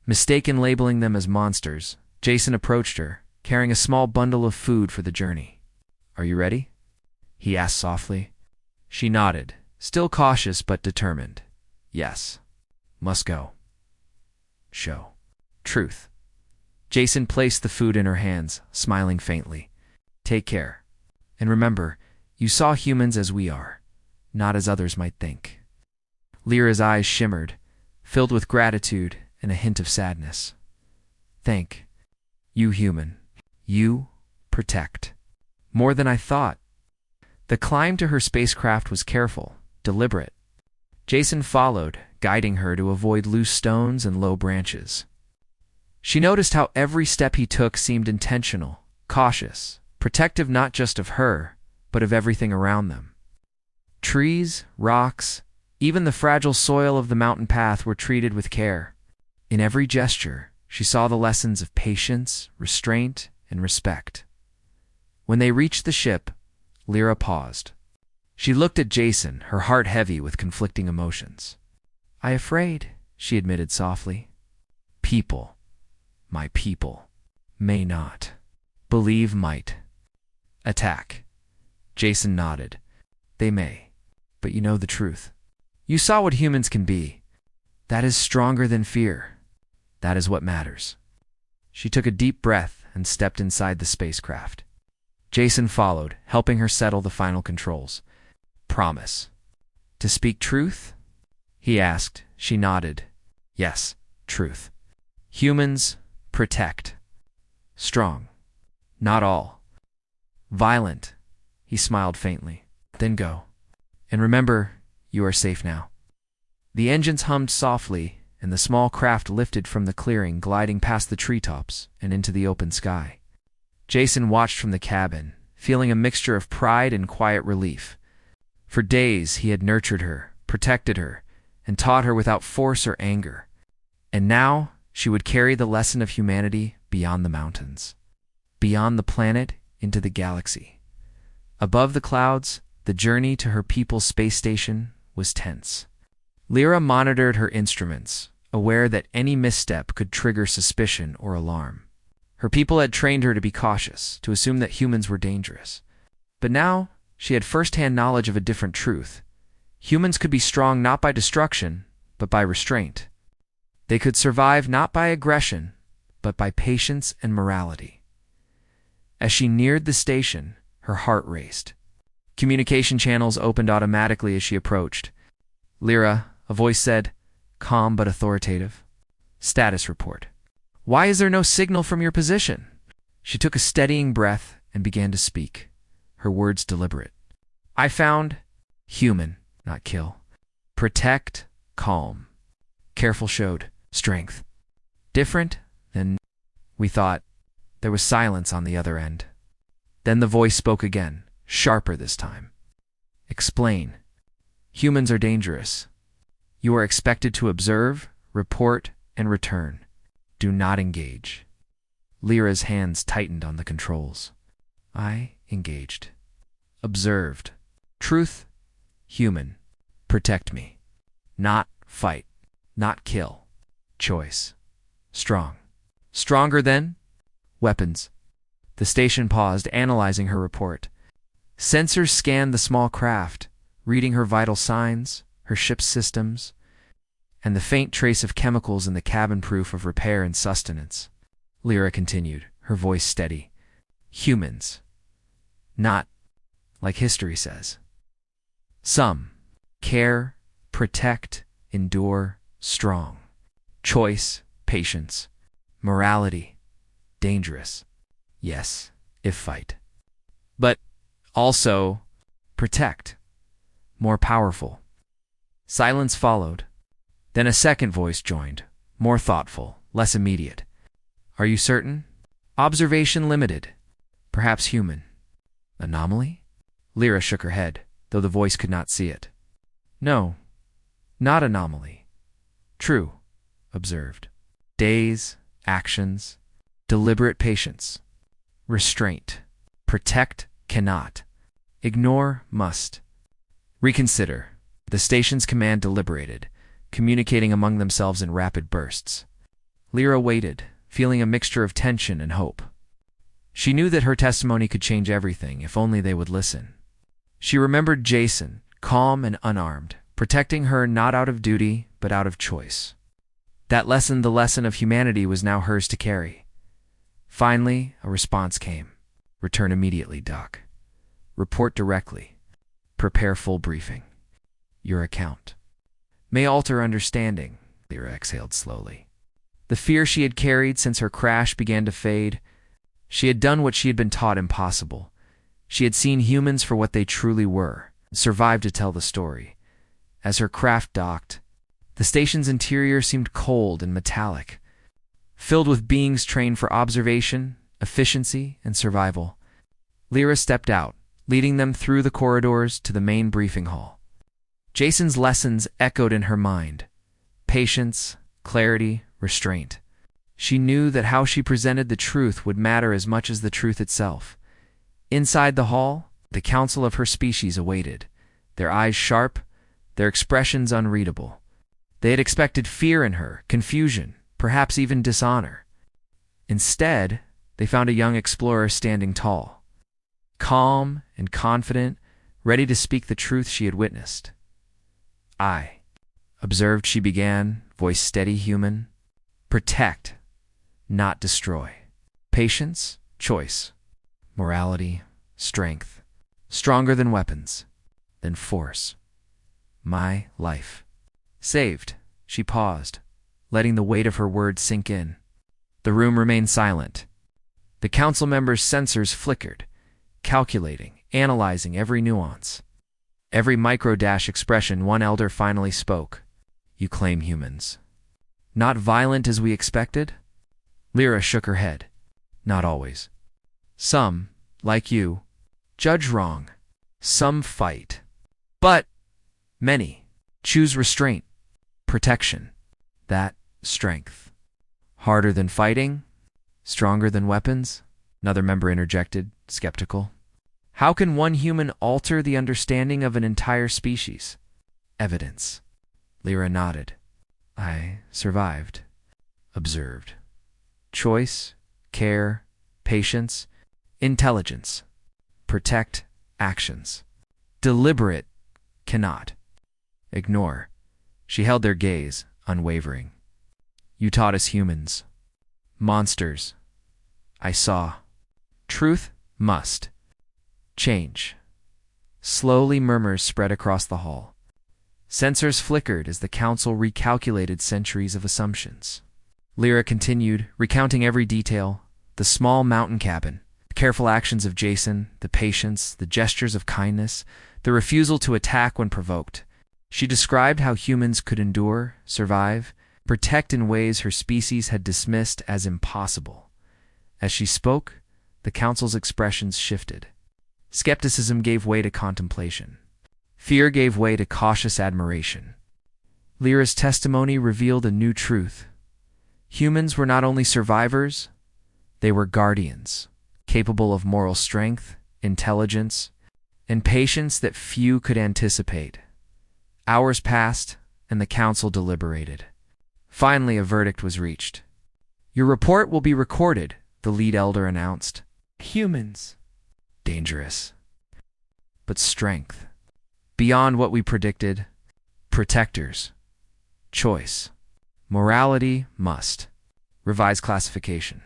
mistake in labeling them as monsters. Jason approached her, carrying a small bundle of food for the journey. "Are you ready?" he asked softly. She nodded, still cautious but determined. "Yes. Must go. Show. Truth." Jason placed the food in her hands, smiling faintly. "Take care. And remember, you saw humans as we are, not as others might think." Lyra's eyes shimmered, filled with gratitude and a hint of sadness. "Thank you, human. You protect. More than I thought." The climb to her spacecraft was careful, deliberate. Jason followed, guiding her to avoid loose stones and low branches. She noticed how every step he took seemed intentional, cautious, protective not just of her, but of everything around them. Trees, rocks, even the fragile soil of the mountain path were treated with care. In every gesture, she saw the lessons of patience, restraint, and respect. When they reached the ship, Lyra paused. She looked at Jason, her heart heavy with conflicting emotions. "I afraid," she admitted softly. "People, my people, may not. Believe might. Attack." Jason nodded. "They may, but you know the truth. You saw what humans can be. That is stronger than fear. That is what matters." She took a deep breath and stepped inside the spacecraft. Jason followed, helping her settle the final controls. "Promise. To speak truth?" he asked. She nodded. "Yes, truth. Humans, protect. Strong. Not all. Violent." He smiled faintly. "Then go. And remember, you are safe now." The engines hummed softly, and the small craft lifted from the clearing, gliding past the treetops and into the open sky. Jason watched from the cabin, feeling a mixture of pride and quiet relief. For days he had nurtured her, protected her, and taught her without force or anger. And now she would carry the lesson of humanity beyond the mountains, beyond the planet, into the galaxy. Above the clouds, the journey to her people's space station was tense. Lyra monitored her instruments, aware that any misstep could trigger suspicion or alarm. Her people had trained her to be cautious, to assume that humans were dangerous. But now, she had first-hand knowledge of a different truth. Humans could be strong not by destruction, but by restraint. They could survive not by aggression, but by patience and morality. As she neared the station, her heart raced. Communication channels opened automatically as she approached. "Lyra," a voice said, calm but authoritative. "Status report. Why is there no signal from your position?" She took a steadying breath and began to speak, her words deliberate. "I found human, not kill. Protect, calm. Careful showed strength. Different than we thought." There was silence on the other end. Then the voice spoke again, sharper this time. "Explain. Humans are dangerous. You are expected to observe, report, and return. Do not engage." Lyra's hands tightened on the controls. I engaged. Observed. Truth, human. Protect me. Not fight. Not kill. Choice. Strong. Stronger than? Weapons. The station paused, analyzing her report. Sensors scanned the small craft, reading her vital signs, her ship's systems, and the faint trace of chemicals in the cabin proof of repair and sustenance. Lyra continued, her voice steady. Humans. Not, like history says. Some. Care, protect, endure, strong. Choice, patience. Morality, dangerous. Yes, if fight. But also protect. more powerful. Silence followed. Then a second voice joined, more thoughtful, less immediate. Are you certain? Observation limited. Perhaps human. Anomaly? Lyra shook her head, though the voice could not see it. No, not anomaly. True, observed. Days, actions, deliberate patience. Restraint. Protect, cannot. Ignore, must. Reconsider. The station's command deliberated, communicating among themselves in rapid bursts. Lyra waited, feeling a mixture of tension and hope. She knew that her testimony could change everything if only they would listen. She remembered Jason, calm and unarmed, protecting her not out of duty, but out of choice. That lesson, the lesson of humanity, was now hers to carry. Finally, a response came. Return immediately, Doc. Report directly. Prepare full briefing. Your account may alter understanding, Lyra exhaled slowly. The fear she had carried since her crash began to fade. She had done what she had been taught impossible. She had seen humans for what they truly were, and survived to tell the story. As her craft docked, the station's interior seemed cold and metallic, filled with beings trained for observation, efficiency, and survival. Lyra stepped out, leading them through the corridors to the main briefing hall. Jason's lessons echoed in her mind. Patience, clarity, restraint. She knew that how she presented the truth would matter as much as the truth itself. Inside the hall, the council of her species awaited, their eyes sharp, their expressions unreadable. They had expected fear in her, confusion, perhaps even dishonor. Instead, they found a young explorer standing tall, calm and confident, ready to speak the truth she had witnessed. I observed, she began, voice steady, human. Protect, not destroy. Patience, choice. Morality, strength. Stronger than weapons, than force. My life. Saved, she paused, letting the weight of her words sink in. The room remained silent. The council members' sensors flickered, calculating, analyzing every nuance. Every micro-dash expression. One elder finally spoke. You claim humans. Not violent as we expected? Lyra shook her head. Not always. Some, like you, judge wrong. Some fight. But many choose restraint, protection, that strength. Harder than fighting? Stronger than weapons? Another member interjected, skeptical. How can one human alter the understanding of an entire species? Evidence. Lyra nodded. I survived. Observed. Choice, care, patience, intelligence. Protect, actions. Deliberate, cannot. Ignore. She held their gaze, unwavering. You taught us humans. Monsters. I saw. Truth must. Change. Slowly murmurs spread across the hall. Sensors flickered as the council recalculated centuries of assumptions. Lyra continued, recounting every detail, the small mountain cabin, the careful actions of Jason, the patience, the gestures of kindness, the refusal to attack when provoked. She described how humans could endure, survive, protect in ways her species had dismissed as impossible. As she spoke, the council's expressions shifted. Skepticism gave way to contemplation. Fear gave way to cautious admiration. Lyra's testimony revealed a new truth. Humans were not only survivors, they were guardians, capable of moral strength, intelligence, and patience that few could anticipate. Hours passed, and the council deliberated. Finally, a verdict was reached. Your report will be recorded, the lead elder announced. Humans. Dangerous. But strength. Beyond what we predicted. Protectors. Choice. Morality must. Revised classification.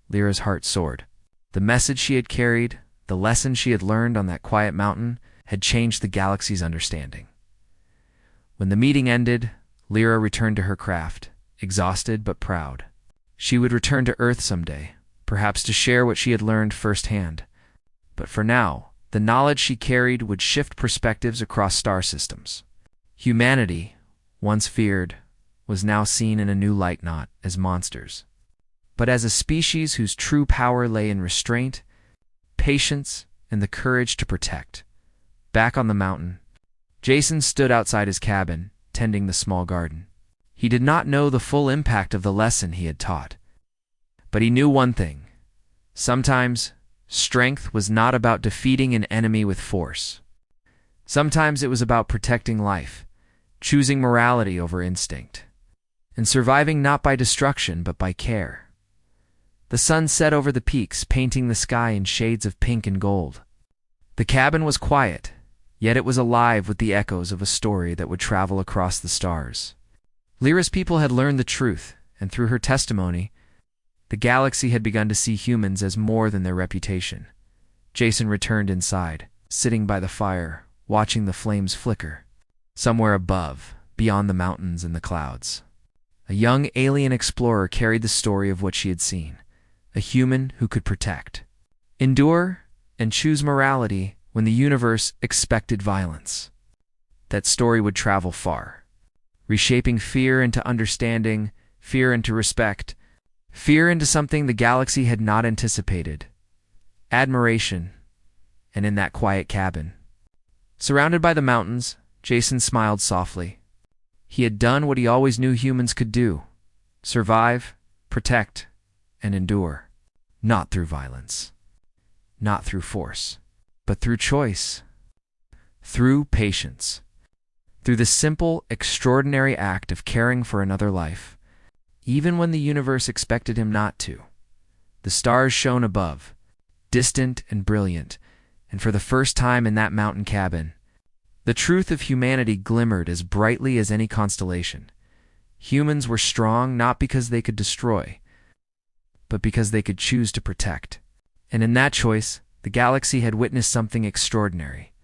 Lyra's heart soared. The message she had carried, the lesson she had learned on that quiet mountain, had changed the galaxy's understanding. When the meeting ended, Lyra returned to her craft, exhausted but proud. She would return to Earth someday, perhaps to share what she had learned firsthand. But for now, The knowledge she carried would shift perspectives across star systems. Humanity, once feared, was now seen in a new light, not as monsters, but as a species whose true power lay in restraint, patience, and the courage to protect. Back on the mountain, Jason stood outside his cabin, tending the small garden. He did not know the full impact of the lesson he had taught, but he knew one thing. Sometimes, strength was not about defeating an enemy with force. Sometimes it was about protecting life, choosing morality over instinct, and surviving not by destruction but by care. The sun set over the peaks, painting the sky in shades of pink and gold. The cabin was quiet, yet it was alive with the echoes of a story that would travel across the stars. Lyra's people had learned the truth, and through her testimony, the galaxy had begun to see humans as more than their reputation. Jason returned inside, sitting by the fire, watching the flames flicker. Somewhere above, beyond the mountains and the clouds, a young alien explorer carried the story of what she had seen. A human who could protect, endure, and choose morality when the universe expected violence. That story would travel far, reshaping fear into understanding, fear into respect, fear into something the galaxy had not anticipated, admiration. And in that quiet cabin, surrounded by the mountains, Jason smiled softly. He had done what he always knew humans could do: survive, protect, and endure. Not through violence, not through force, but through choice, through patience, through the simple, extraordinary act of caring for another life, even when the universe expected him not to. The stars shone above, distant and brilliant, and for the first time in that mountain cabin, the truth of humanity glimmered as brightly as any constellation. Humans were strong not because they could destroy, but because they could choose to protect. And in that choice, the galaxy had witnessed something extraordinary.